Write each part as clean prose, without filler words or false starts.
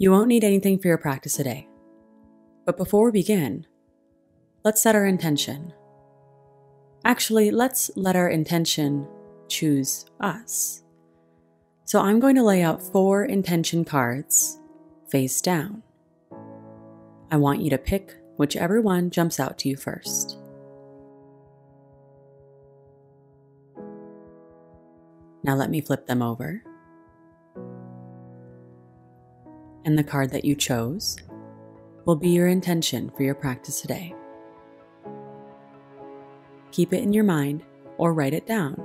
You won't need anything for your practice today. But before we begin, let's set our intention. Actually, let's let our intention choose us. So I'm going to lay out 4 intention cards face down. I want you to pick whichever one jumps out to you first. Now let me flip them over. And the card that you chose will be your intention for your practice today. Keep it in your mind or write it down.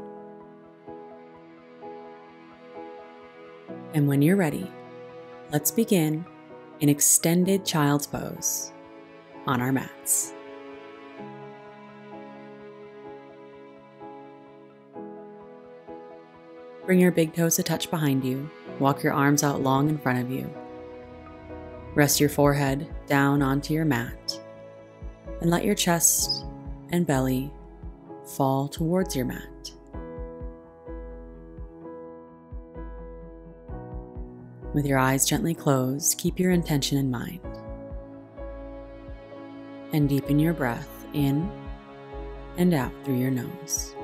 And when you're ready, let's begin in extended child's pose on our mats. Bring your big toes a touch behind you. Walk your arms out long in front of you. Rest your forehead down onto your mat and let your chest and belly fall towards your mat. With your eyes gently closed, keep your intention in mind. And deepen your breath in and out through your nose.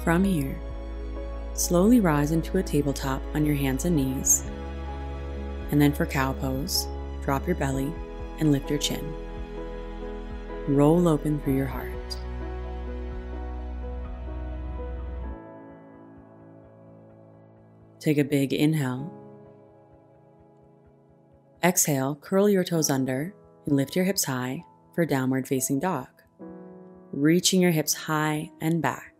From here, slowly rise into a tabletop on your hands and knees. And then for cow pose, drop your belly and lift your chin. Roll open through your heart. Take a big inhale. Exhale, curl your toes under and lift your hips high for downward facing dog. Reaching your hips high and back.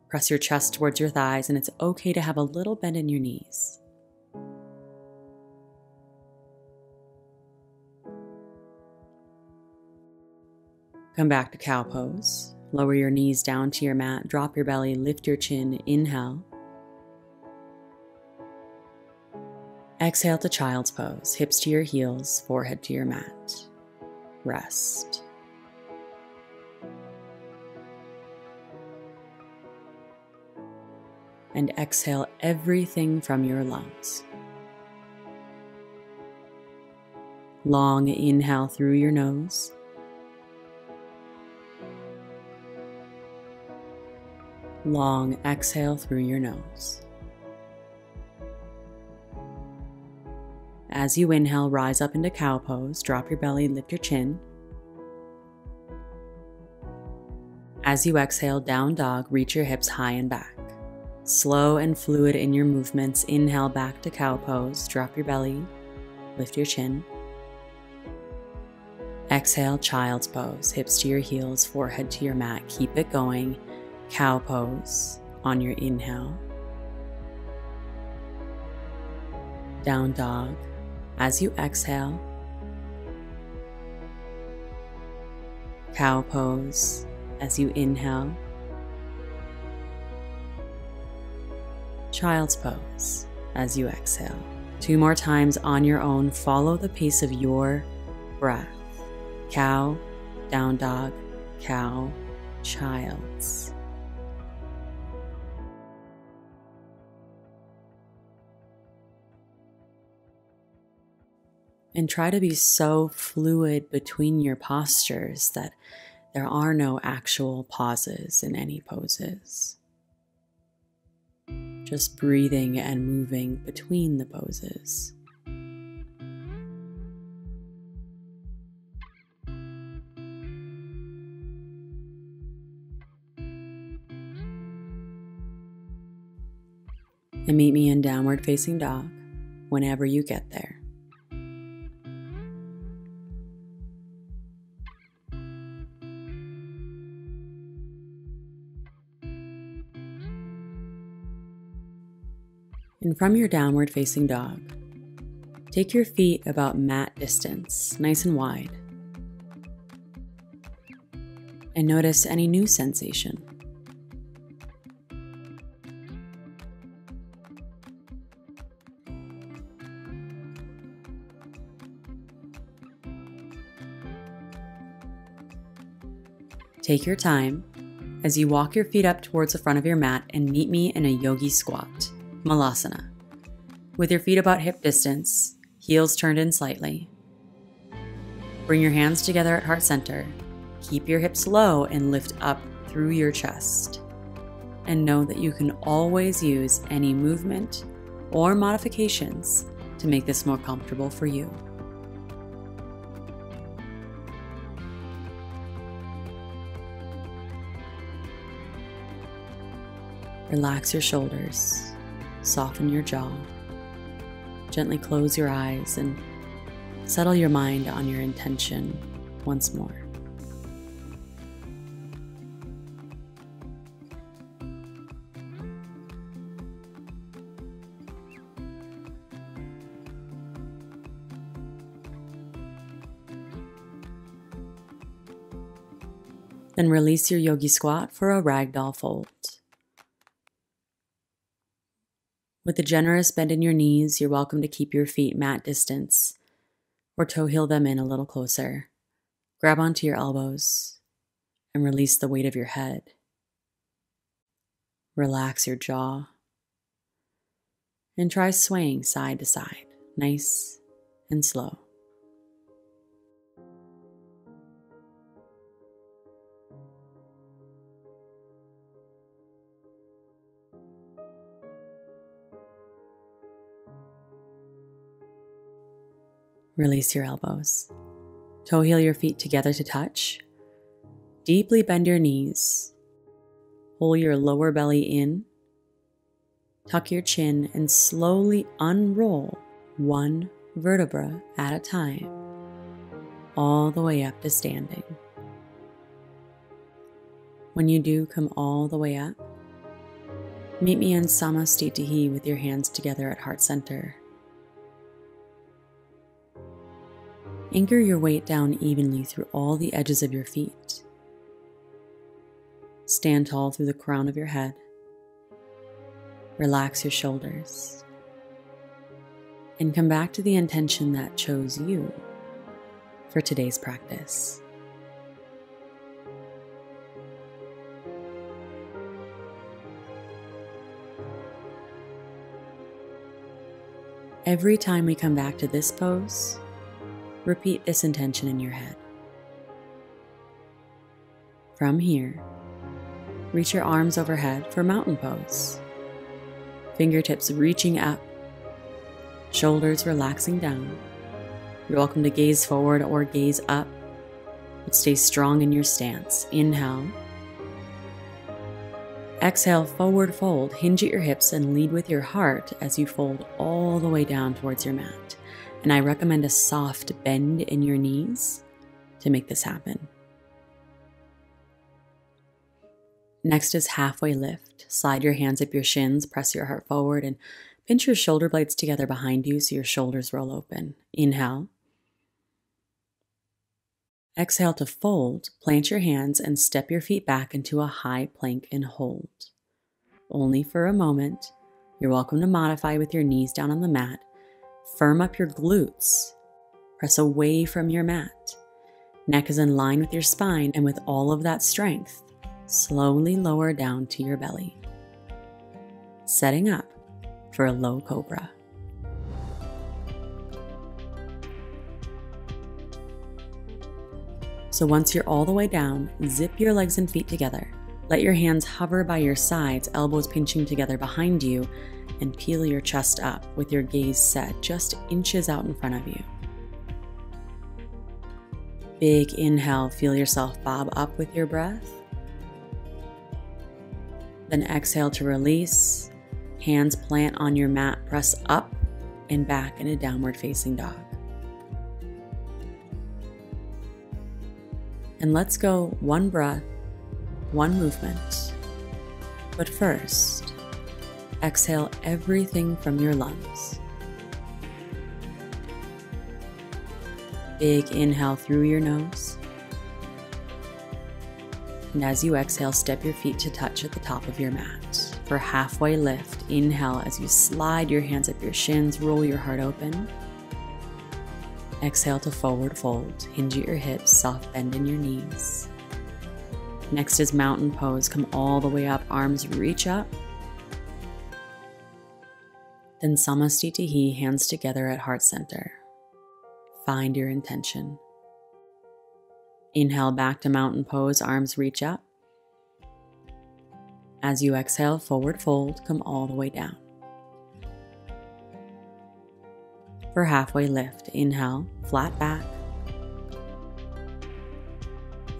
Press your chest towards your thighs, and it's okay to have a little bend in your knees. Come back to cow pose. Lower your knees down to your mat, drop your belly, lift your chin, inhale. Exhale to child's pose, hips to your heels, forehead to your mat. Rest. And exhale everything from your lungs. Long inhale through your nose. Long exhale through your nose. As you inhale, rise up into cow pose, drop your belly, lift your chin. As you exhale, down dog, reach your hips high and back. Slow and fluid in your movements. Inhale back to cow pose, drop your belly, lift your chin. Exhale, child's pose, hips to your heels, forehead to your mat. Keep it going. Cow pose on your inhale. Down dog. As you exhale, cow pose as you inhale. Child's pose as you exhale. 2 more times on your own. Follow the pace of your breath. Cow, down dog, cow, child's. And try to be so fluid between your postures that there are no actual pauses in any poses. Just breathing and moving between the poses. And meet me in downward facing dog whenever you get there. And from your downward facing dog, take your feet about mat distance, nice and wide. And notice any new sensation. Take your time as you walk your feet up towards the front of your mat and meet me in a yogi squat, Malasana. With your feet about hip distance, heels turned in slightly. Bring your hands together at heart center. Keep your hips low and lift up through your chest. And know that you can always use any movement or modifications to make this more comfortable for you. Relax your shoulders, soften your jaw, gently close your eyes and settle your mind on your intention once more. Then release your yogi squat for a ragdoll fold. With a generous bend in your knees, you're welcome to keep your feet mat distance or toe heel them in a little closer. Grab onto your elbows and release the weight of your head. Relax your jaw and try swaying side to side, nice and slow. Release your elbows. Toe heel your feet together to touch. Deeply bend your knees. Pull your lower belly in. Tuck your chin and slowly unroll one vertebra at a time, all the way up to standing. When you do come all the way up, meet me in Samastitihi with your hands together at heart center. Anchor your weight down evenly through all the edges of your feet. Stand tall through the crown of your head. Relax your shoulders. And come back to the intention that chose you for today's practice. Every time we come back to this pose, repeat this intention in your head. From here, reach your arms overhead for mountain pose. Fingertips reaching up, shoulders relaxing down. You're welcome to gaze forward or gaze up, but stay strong in your stance. Inhale. Exhale, forward fold. Hinge at your hips and lead with your heart as you fold all the way down towards your mat. And I recommend a soft bend in your knees to make this happen. Next is halfway lift. Slide your hands up your shins, press your heart forward, and pinch your shoulder blades together behind you so your shoulders roll open. Inhale. Exhale to fold, plant your hands and step your feet back into a high plank and hold. Only for a moment. You're welcome to modify with your knees down on the mat. Firm up your glutes. Press away from your mat. Neck is in line with your spine, and with all of that strength, slowly lower down to your belly. Setting up for a low cobra. So once you're all the way down, zip your legs and feet together. Let your hands hover by your sides, elbows pinching together behind you, and peel your chest up with your gaze set just inches out in front of you. Big inhale, feel yourself bob up with your breath. Then exhale to release. Hands plant on your mat, press up and back in a downward facing dog. And let's go one breath, one movement. But first, exhale everything from your lungs. Big inhale through your nose. And as you exhale, step your feet to touch at the top of your mat. For halfway lift, inhale as you slide your hands up your shins, roll your heart open. Exhale to forward fold, hinge at your hips, soft bend in your knees. Next is mountain pose. Come all the way up, arms reach up. Then Samastitihi, hands together at heart center. Find your intention. Inhale back to mountain pose, arms reach up. As you exhale, forward fold, come all the way down. For halfway lift, inhale, flat back.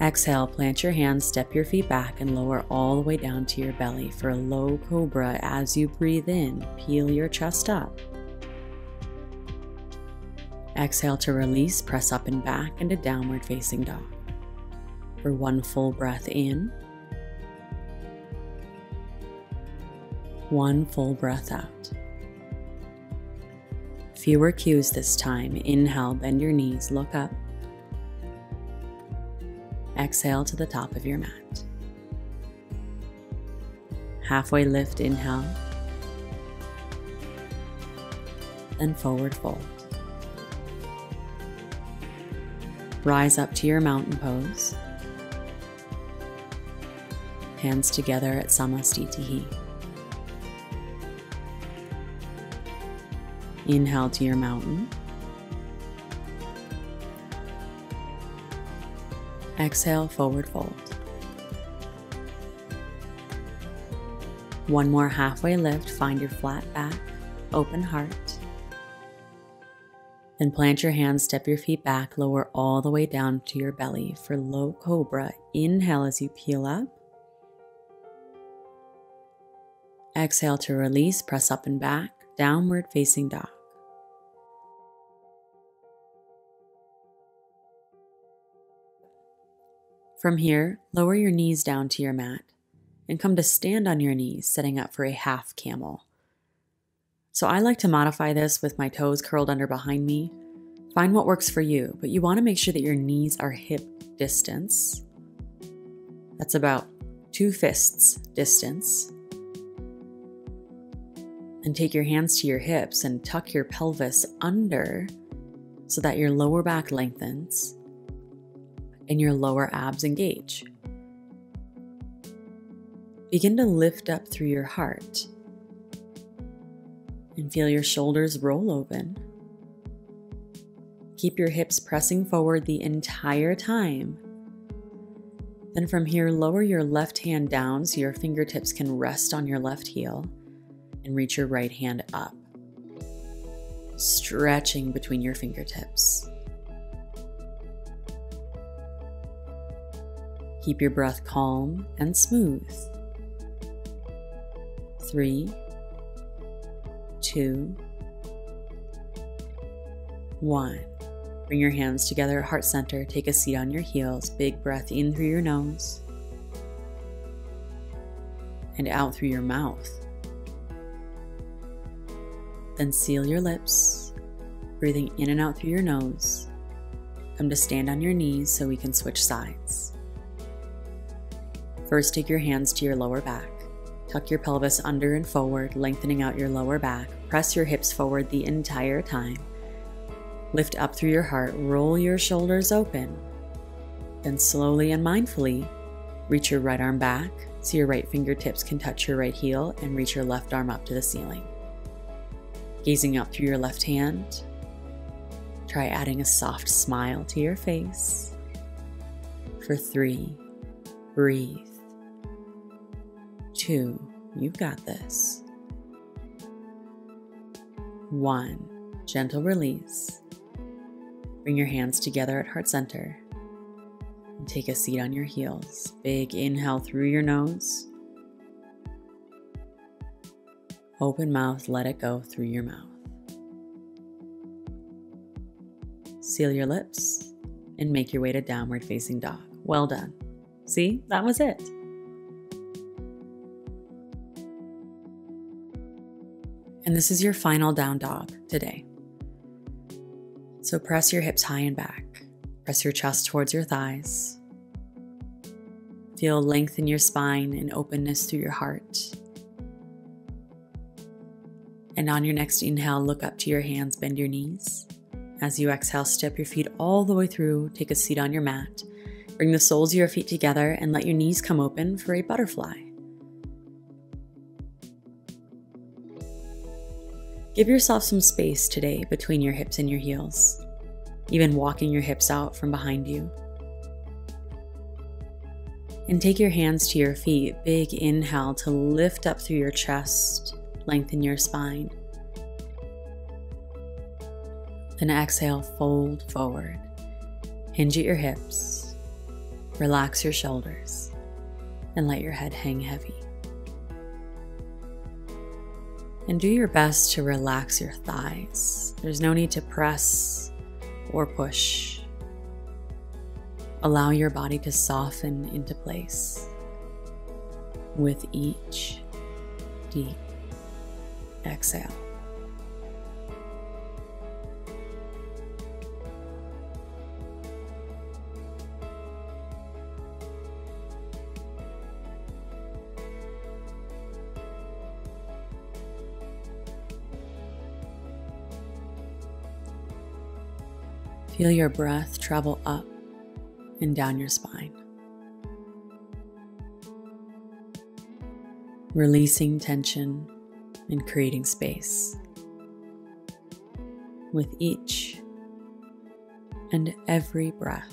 Exhale, plant your hands, step your feet back, and lower all the way down to your belly for a low cobra. As you breathe in, peel your chest up. Exhale to release, press up and back into downward facing dog. For one full breath in. One full breath out. Fewer cues this time. Inhale, bend your knees, look up. Exhale to the top of your mat. Halfway lift, inhale. Then forward fold. Rise up to your mountain pose. Hands together at Samastitihi. Inhale to your mountain. Exhale, forward fold. One more halfway lift, find your flat back, open heart. Then plant your hands, step your feet back, lower all the way down to your belly for low cobra. Inhale as you peel up. Exhale to release, press up and back, downward facing dog. From here, lower your knees down to your mat and come to stand on your knees, setting up for a half camel. So I like to modify this with my toes curled under behind me. Find what works for you, but you want to make sure that your knees are hip distance. That's about 2 fists distance. And take your hands to your hips and tuck your pelvis under so that your lower back lengthens and your lower abs engage. Begin to lift up through your heart and feel your shoulders roll open. Keep your hips pressing forward the entire time. Then from here, lower your left hand down so your fingertips can rest on your left heel and reach your right hand up, stretching between your fingertips. Keep your breath calm and smooth. 3, 2, 1. Bring your hands together at heart center. Take a seat on your heels. Big breath in through your nose and out through your mouth. Then seal your lips, breathing in and out through your nose. Come to stand on your knees so we can switch sides. First, take your hands to your lower back. Tuck your pelvis under and forward, lengthening out your lower back. Press your hips forward the entire time. Lift up through your heart, roll your shoulders open. Then slowly and mindfully, reach your right arm back so your right fingertips can touch your right heel and reach your left arm up to the ceiling. Gazing up through your left hand, try adding a soft smile to your face. For 3, breathe. 2, you've got this. 1, gentle release. Bring your hands together at heart center and take a seat on your heels. Big inhale through your nose. Open mouth, let it go through your mouth. Seal your lips and make your way to downward facing dog. Well done. See, that was it. And this is your final down dog today. So press your hips high and back. Press your chest towards your thighs. Feel length in your spine and openness through your heart. And on your next inhale, look up to your hands, bend your knees. As you exhale, step your feet all the way through, take a seat on your mat. Bring the soles of your feet together and let your knees come open for a butterfly. Give yourself some space today between your hips and your heels, even walking your hips out from behind you. And take your hands to your feet. Big inhale to lift up through your chest, lengthen your spine. Then exhale, fold forward. Hinge at your hips, relax your shoulders, and let your head hang heavy. And do your best to relax your thighs. There's no need to press or push. Allow your body to soften into place with each deep exhale. Feel your breath travel up and down your spine, releasing tension and creating space with each and every breath.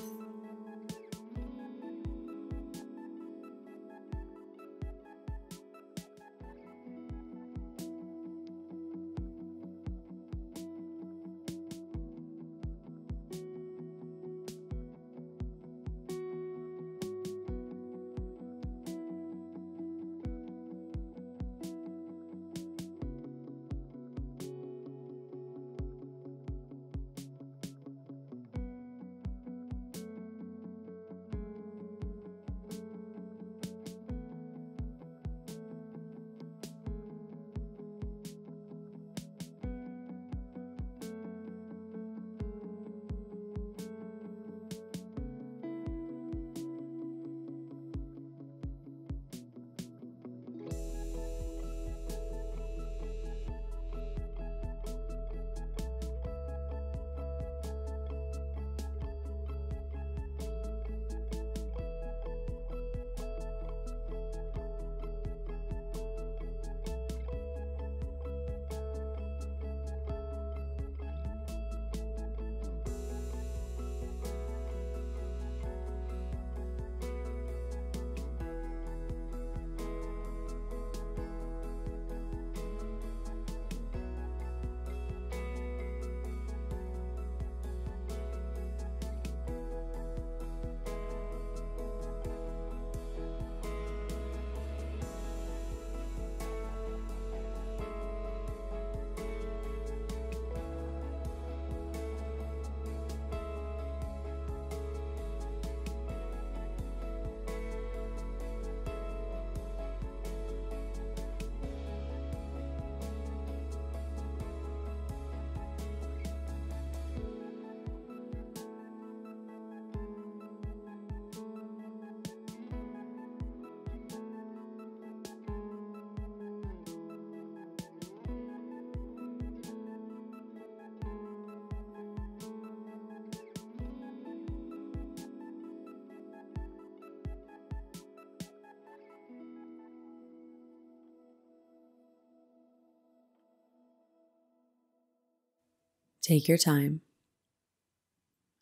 Take your time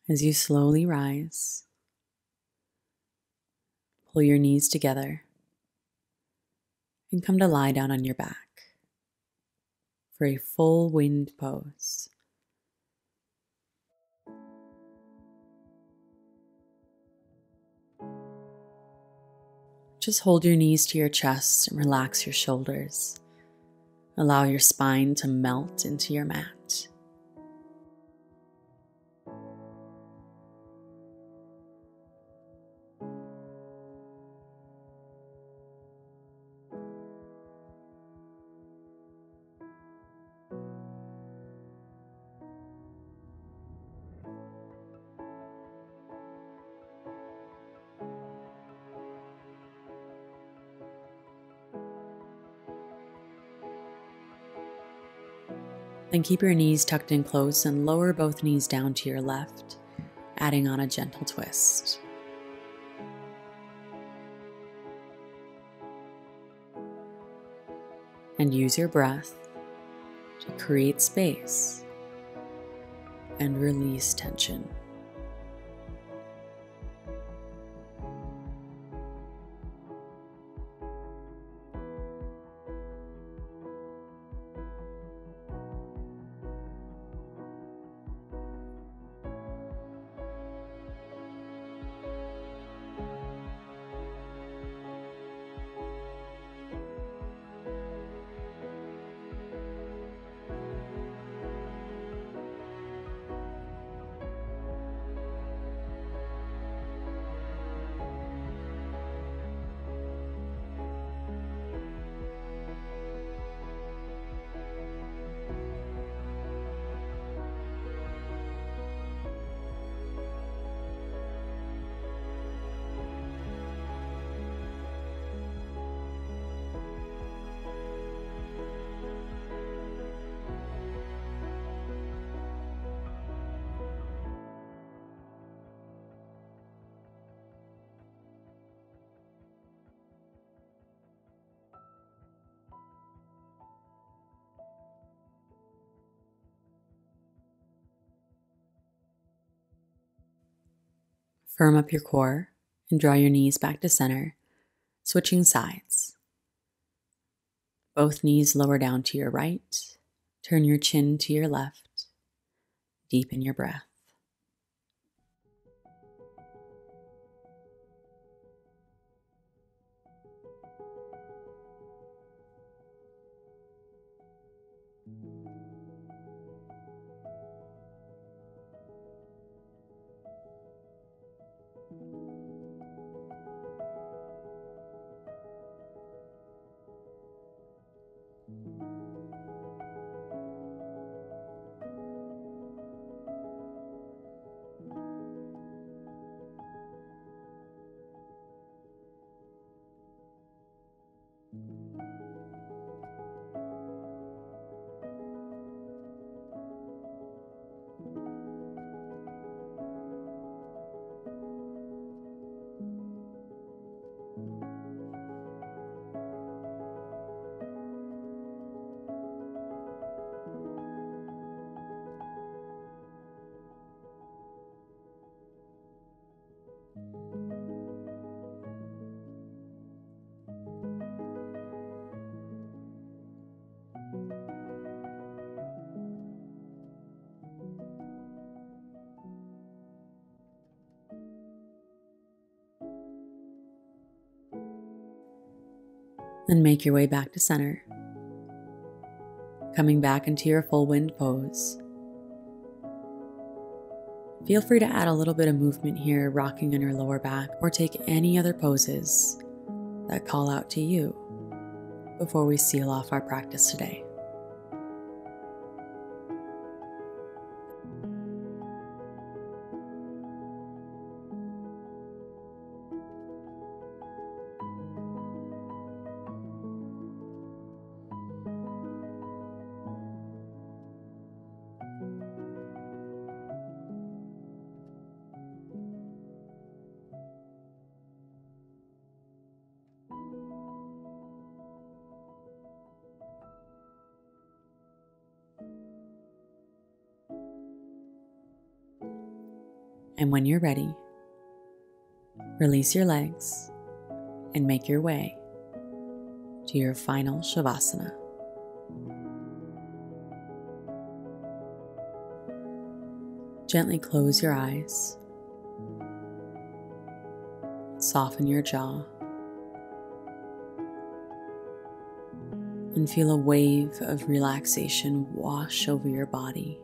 as you slowly rise. Pull your knees together and come to lie down on your back for a full wind pose. Just hold your knees to your chest and relax your shoulders. Allow your spine to melt into your mat. Then keep your knees tucked in close and lower both knees down to your left, adding on a gentle twist. and use your breath to create space and release tension. Firm up your core and draw your knees back to center, switching sides. Both knees lower down to your right. Turn your chin to your left. Deepen your breath. Then make your way back to center, coming back into your full wind pose. Feel free to add a little bit of movement here, rocking on your lower back, or take any other poses that call out to you before we seal off our practice today. And when you're ready, release your legs and make your way to your final Shavasana. Gently close your eyes, soften your jaw, and feel a wave of relaxation wash over your body.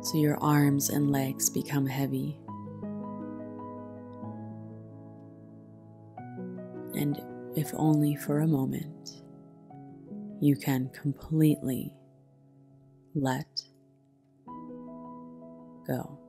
So your arms and legs become heavy. And if only for a moment, you can completely let go.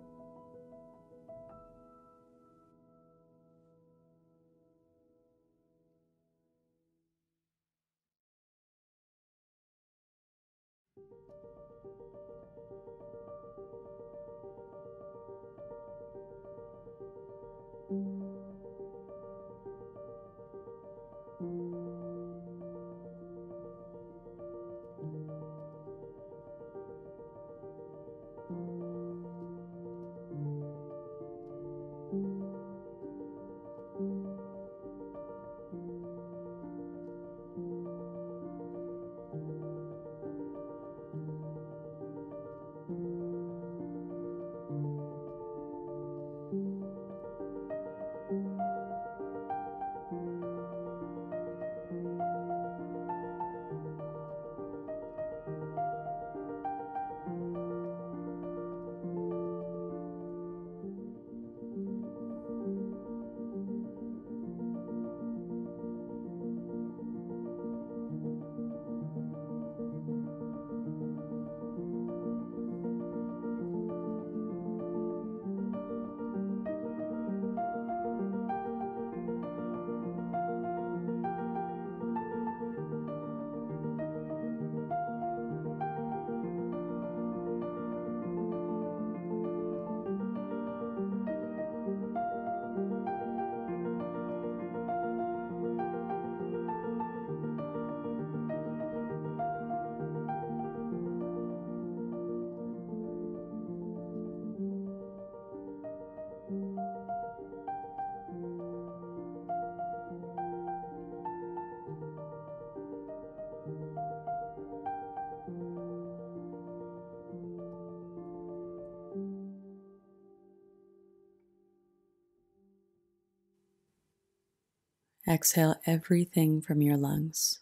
Exhale everything from your lungs.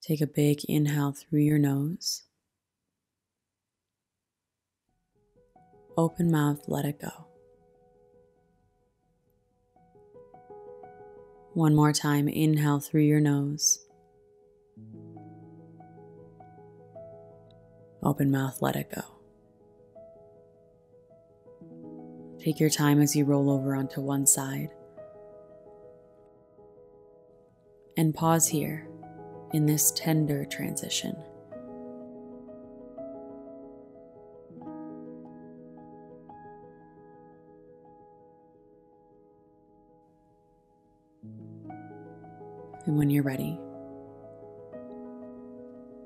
Take a big inhale through your nose. Open mouth, let it go. One more time, inhale through your nose. Open mouth, let it go. Take your time as you roll over onto one side. And pause here in this tender transition. And when you're ready,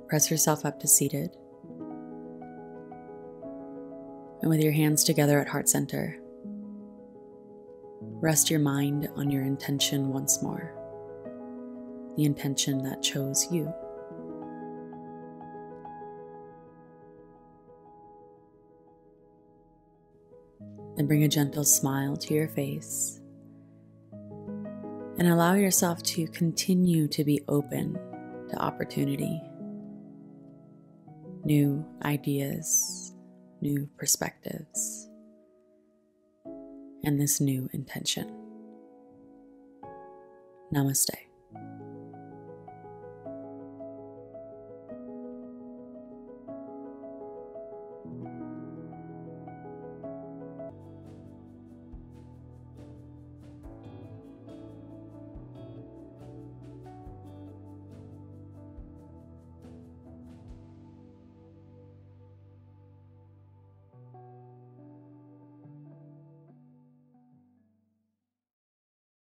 press yourself up to seated. And with your hands together at heart center, rest your mind on your intention once more, the intention that chose you. Then bring a gentle smile to your face and allow yourself to continue to be open to opportunity, new ideas, new perspectives, and this new intention. Namaste.